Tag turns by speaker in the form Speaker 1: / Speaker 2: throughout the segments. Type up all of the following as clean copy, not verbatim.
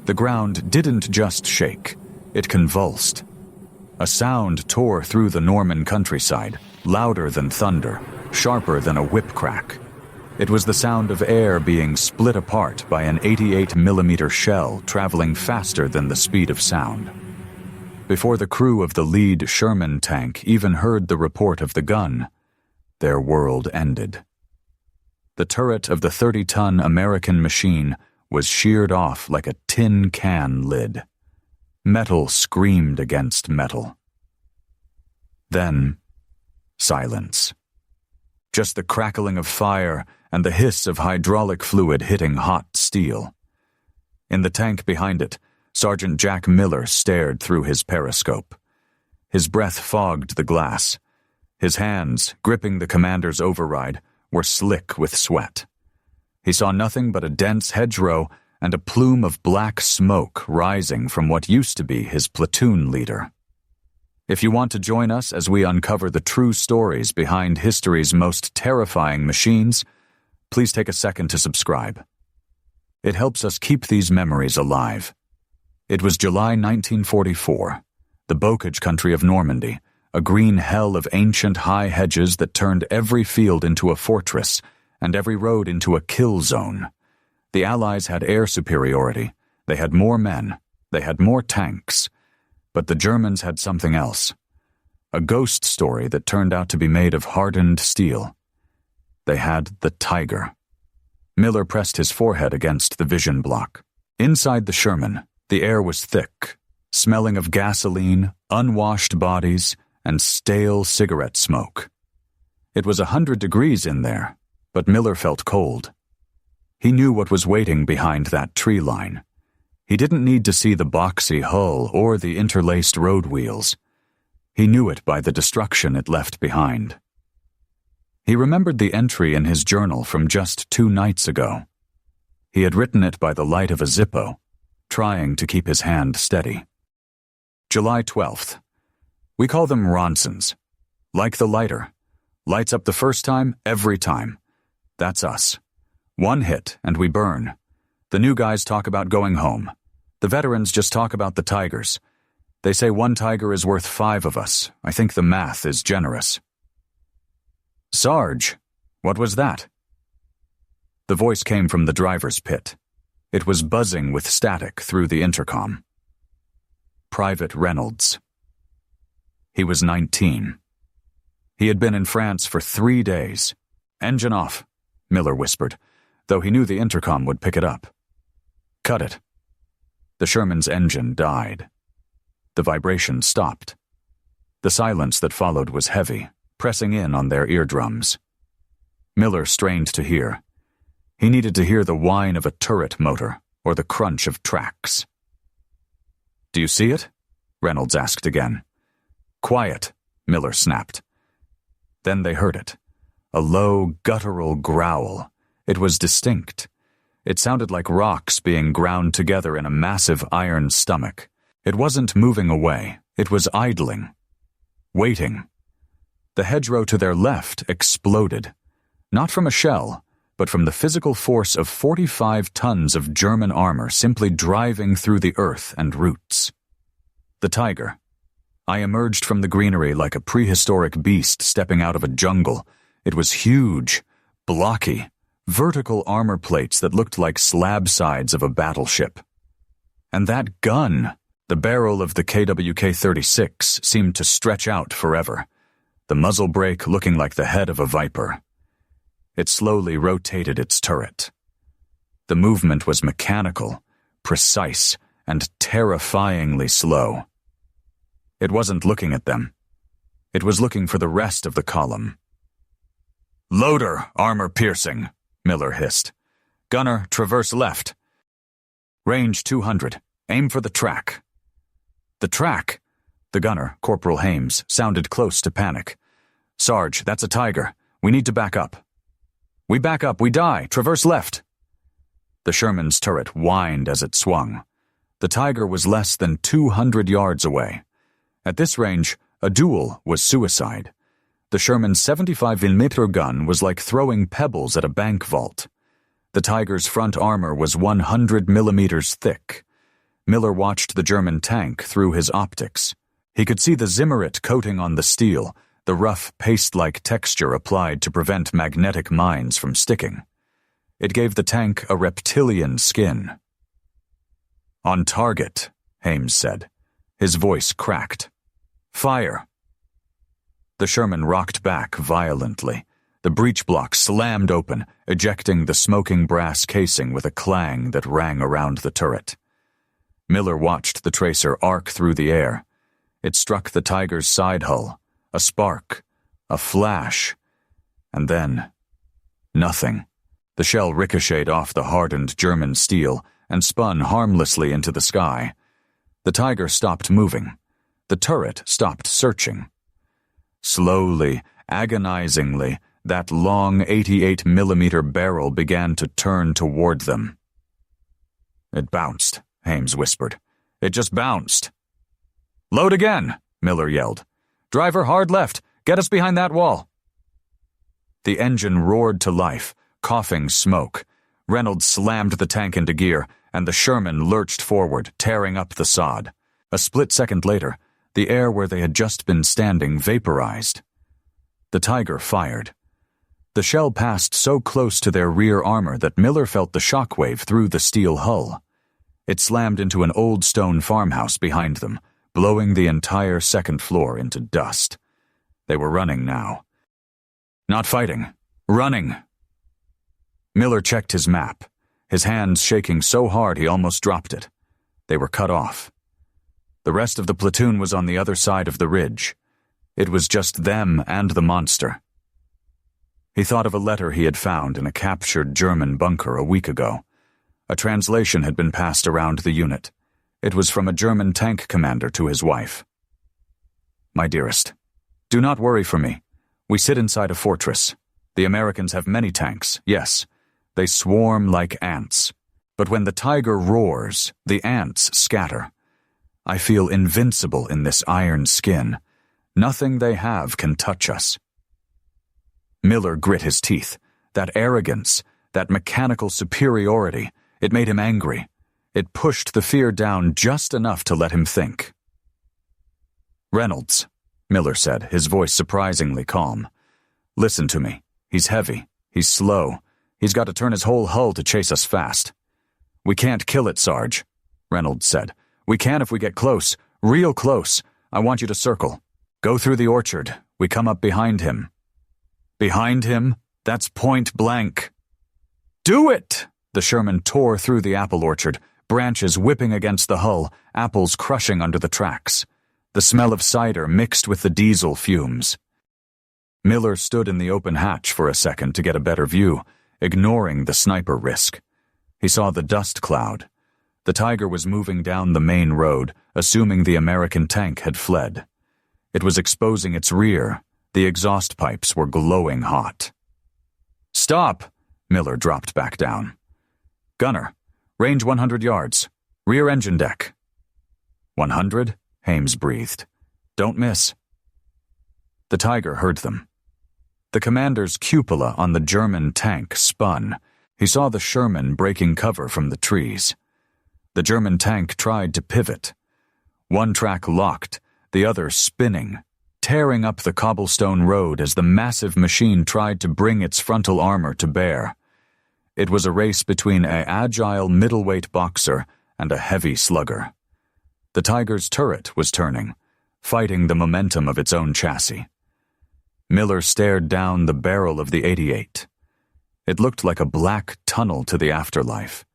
Speaker 1: The ground didn't just shake, it convulsed. A sound tore through the Norman countryside, louder than thunder, sharper than a whip crack. It was the sound of air being split apart by an 88mm shell traveling faster than the speed of sound. Before the crew of the lead Sherman tank even heard the report of the gun, their world ended. The turret of the 30-ton American machine was sheared off like a tin can lid. Metal screamed against metal. Then, silence. Just the crackling of fire and the hiss of hydraulic fluid hitting hot steel. In the tank behind it, Sergeant Jack Miller stared through his periscope. His breath fogged the glass. His hands, gripping the commander's override, were slick with sweat. He saw nothing but a dense hedgerow and a plume of black smoke rising from what used to be his platoon leader. If you want to join us as we uncover the true stories behind history's most terrifying machines, please take a second to subscribe. It helps us keep these memories alive. It was July 1944, the bocage country of Normandy, a green hell of ancient high hedges that turned every field into a fortress and every road into a kill zone. The Allies had air superiority, they had more men, they had more tanks, but the Germans had something else. A ghost story that turned out to be made of hardened steel. They had the Tiger. Miller pressed his forehead against the vision block. Inside the Sherman, the air was thick, smelling of gasoline, unwashed bodies, and stale cigarette smoke. It was 100 degrees in there, but Miller felt cold. He knew what was waiting behind that tree line. He didn't need to see the boxy hull or the interlaced road wheels. He knew it by the destruction it left behind. He remembered the entry in his journal from just 2 nights ago. He had written it by the light of a Zippo, trying to keep his hand steady. July 12th. We call them Ronsons. Like the lighter. Lights up the first time, every time. That's us. 1 hit, and we burn. The new guys talk about going home. The veterans just talk about the tigers. They say 1 tiger is worth 5 of us. I think the math is generous. Sarge, what was that? The voice came from the driver's pit. It was buzzing with static through the intercom. Private Reynolds. He was 19. He had been in France for 3 days. Engine off, Miller whispered, though he knew the intercom would pick it up. Cut it. The Sherman's engine died. The vibration stopped. The silence that followed was heavy, pressing in on their eardrums. Miller strained to hear. He needed to hear the whine of a turret motor or the crunch of tracks. Do you see it? Reynolds asked again. Quiet, Miller snapped. Then they heard it. A low, guttural growl. It was distinct. It sounded like rocks being ground together in a massive iron stomach. It wasn't moving away. It was idling. Waiting. The hedgerow to their left exploded. Not from a shell, but from the physical force of 45 tons of German armor simply driving through the earth and roots. The Tiger. I emerged from the greenery like a prehistoric beast stepping out of a jungle. It was huge, blocky, vertical armor plates that looked like slab sides of a battleship. And that gun, the barrel of the KWK-36, seemed to stretch out forever, the muzzle brake looking like the head of a viper. It slowly rotated its turret. The movement was mechanical, precise, and terrifyingly slow. It wasn't looking at them. It was looking for the rest of the column. Loader, armor piercing, Miller hissed. Gunner, traverse left. Range 200. Aim for the track. The track? The gunner, Corporal Hames, sounded close to panic. Sarge, that's a Tiger. We need to back up. We back up, we die. Traverse left. The Sherman's turret whined as it swung. The Tiger was less than 200 yards away. At this range, a duel was suicide. The Sherman's 75mm gun was like throwing pebbles at a bank vault. The Tiger's front armor was 100 millimeters thick. Miller watched the German tank through his optics. He could see the Zimmerit coating on the steel, the rough paste-like texture applied to prevent magnetic mines from sticking. It gave the tank a reptilian skin. "On target," Hames said. His voice cracked. "Fire." The Sherman rocked back violently. The breech block slammed open, ejecting the smoking brass casing with a clang that rang around the turret. Miller watched the tracer arc through the air. It struck the Tiger's side hull, a spark, a flash, and then nothing. The shell ricocheted off the hardened German steel and spun harmlessly into the sky. The Tiger stopped moving. The turret stopped searching. Slowly, agonizingly, that long 88-millimeter barrel began to turn toward them. "It bounced," Hames whispered. "It just bounced." "Load again," Miller yelled. "Driver, hard left. Get us behind that wall." The engine roared to life, coughing smoke. Reynolds slammed the tank into gear, and the Sherman lurched forward, tearing up the sod. A split second later, the air where they had just been standing vaporized. The Tiger fired. The shell passed so close to their rear armor that Miller felt the shockwave through the steel hull. It slammed into an old stone farmhouse behind them, blowing the entire second floor into dust. They were running now. Not fighting. Running. Miller checked his map, his hands shaking so hard he almost dropped it. They were cut off. The rest of the platoon was on the other side of the ridge. It was just them and the monster. He thought of a letter he had found in a captured German bunker a week ago. A translation had been passed around the unit. It was from a German tank commander to his wife. "My dearest, do not worry for me. We sit inside a fortress. The Americans have many tanks, yes. They swarm like ants. But when the Tiger roars, the ants scatter. I feel invincible in this iron skin. Nothing they have can touch us." Miller grit his teeth. That arrogance, that mechanical superiority, it made him angry. It pushed the fear down just enough to let him think. "Reynolds," Miller said, his voice surprisingly calm. "Listen to me. He's heavy. He's slow. He's got to turn his whole hull to chase us fast." "We can't kill it, Sarge," Reynolds said. "We can if we get close, real close. I want you to circle. Go through the orchard. We come up behind him." "Behind him? That's point blank." "Do it!" The Sherman tore through the apple orchard, branches whipping against the hull, apples crushing under the tracks. The smell of cider mixed with the diesel fumes. Miller stood in the open hatch for a second to get a better view, ignoring the sniper risk. He saw the dust cloud. The Tiger was moving down the main road, assuming the American tank had fled. It was exposing its rear. The exhaust pipes were glowing hot. "Stop!" Miller dropped back down. "Gunner, range 100 yards. Rear engine deck." 100? Hames breathed. "Don't miss." The Tiger heard them. The commander's cupola on the German tank spun. He saw the Sherman breaking cover from the trees. The German tank tried to pivot. One track locked, the other spinning, tearing up the cobblestone road as the massive machine tried to bring its frontal armor to bear. It was a race between an agile middleweight boxer and a heavy slugger. The Tiger's turret was turning, fighting the momentum of its own chassis. Miller stared down the barrel of the 88. It looked like a black tunnel to the afterlife.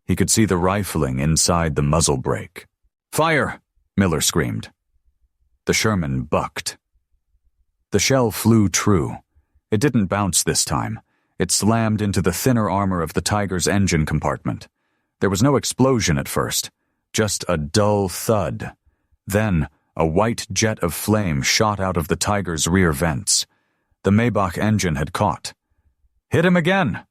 Speaker 1: He could see the rifling inside the muzzle brake. "Fire!" Miller screamed. The Sherman bucked. The shell flew true. It didn't bounce this time. It slammed into the thinner armor of the Tiger's engine compartment. There was no explosion at first, just a dull thud. Then, a white jet of flame shot out of the Tiger's rear vents. The Maybach engine had caught. "Hit him again!"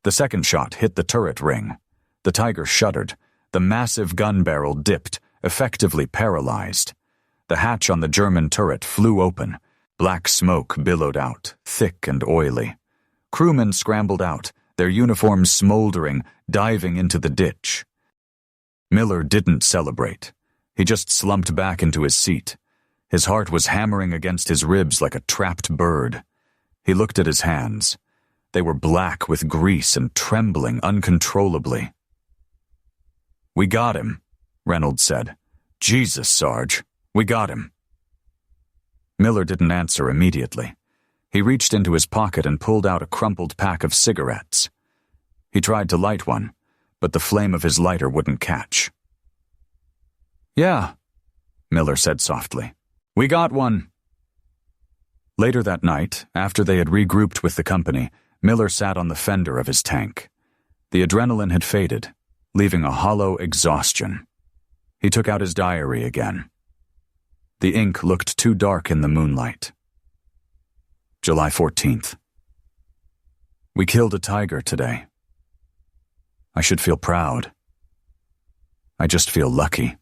Speaker 1: The second shot hit the turret ring. The Tiger shuddered. The massive gun barrel dipped, effectively paralyzed. The hatch on the German turret flew open. Black smoke billowed out, thick and oily. Crewmen scrambled out, their uniforms smoldering, diving into the ditch. Miller didn't celebrate. He just slumped back into his seat. His heart was hammering against his ribs like a trapped bird. He looked at his hands. They were black with grease and trembling uncontrollably. "We got him," Reynolds said. "Jesus, Sarge, we got him." Miller didn't answer immediately. He reached into his pocket and pulled out a crumpled pack of cigarettes. He tried to light one, but the flame of his lighter wouldn't catch. "Yeah," Miller said softly. "We got one." Later that night, after they had regrouped with the company, Miller sat on the fender of his tank. The adrenaline had faded, leaving a hollow exhaustion. He took out his diary again. The ink looked too dark in the moonlight. July 14th. We killed a tiger today. I should feel proud. I just feel lucky.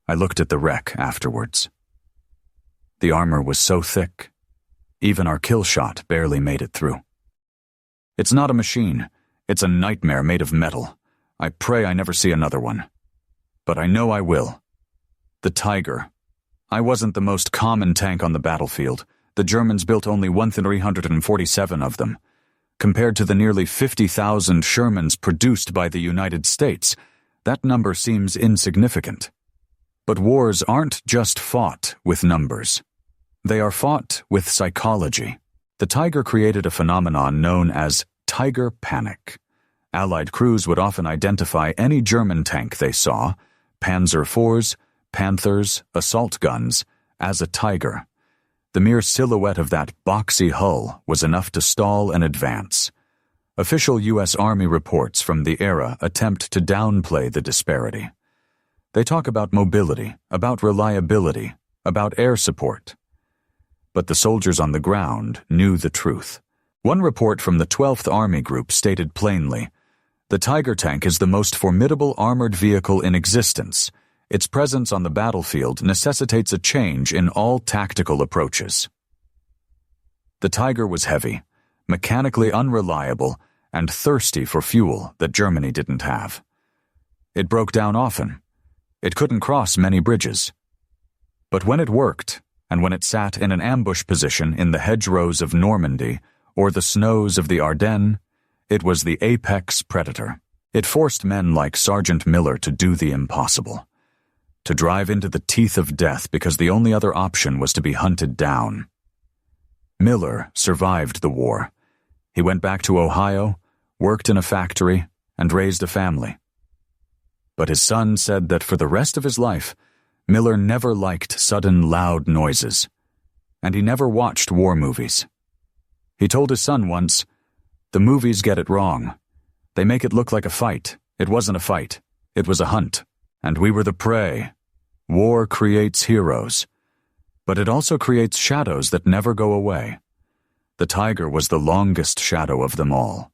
Speaker 1: I looked at the wreck afterwards. The armor was so thick, even our kill shot barely made it through. It's not a machine. It's a nightmare made of metal. I pray I never see another one. But I know I will. The Tiger. I wasn't the most common tank on the battlefield. The Germans built only 1,347 of them. Compared to the nearly 50,000 Shermans produced by the United States, that number seems insignificant. But wars aren't just fought with numbers. They are fought with psychology. The Tiger created a phenomenon known as Tiger Panic. Allied crews would often identify any German tank they saw, Panzer IVs, Panthers, assault guns, as a Tiger. The mere silhouette of that boxy hull was enough to stall an advance. Official U.S. Army reports from the era attempt to downplay the disparity. They talk about mobility, about reliability, about air support. But the soldiers on the ground knew the truth. One report from the 12th Army Group stated plainly, "The Tiger tank is the most formidable armored vehicle in existence. Its presence on the battlefield necessitates a change in all tactical approaches." The Tiger was heavy, mechanically unreliable, and thirsty for fuel that Germany didn't have. It broke down often. It couldn't cross many bridges. But when it worked, and when it sat in an ambush position in the hedgerows of Normandy or the snows of the Ardennes, it was the apex predator. It forced men like Sergeant Miller to do the impossible, to drive into the teeth of death because the only other option was to be hunted down. Miller survived the war. He went back to Ohio, worked in a factory, and raised a family. But his son said that for the rest of his life, Miller never liked sudden loud noises, and he never watched war movies. He told his son once, "The movies get it wrong. They make it look like a fight. It wasn't a fight. It was a hunt, and we were the prey. War creates heroes, but it also creates shadows that never go away. The Tiger was the longest shadow of them all."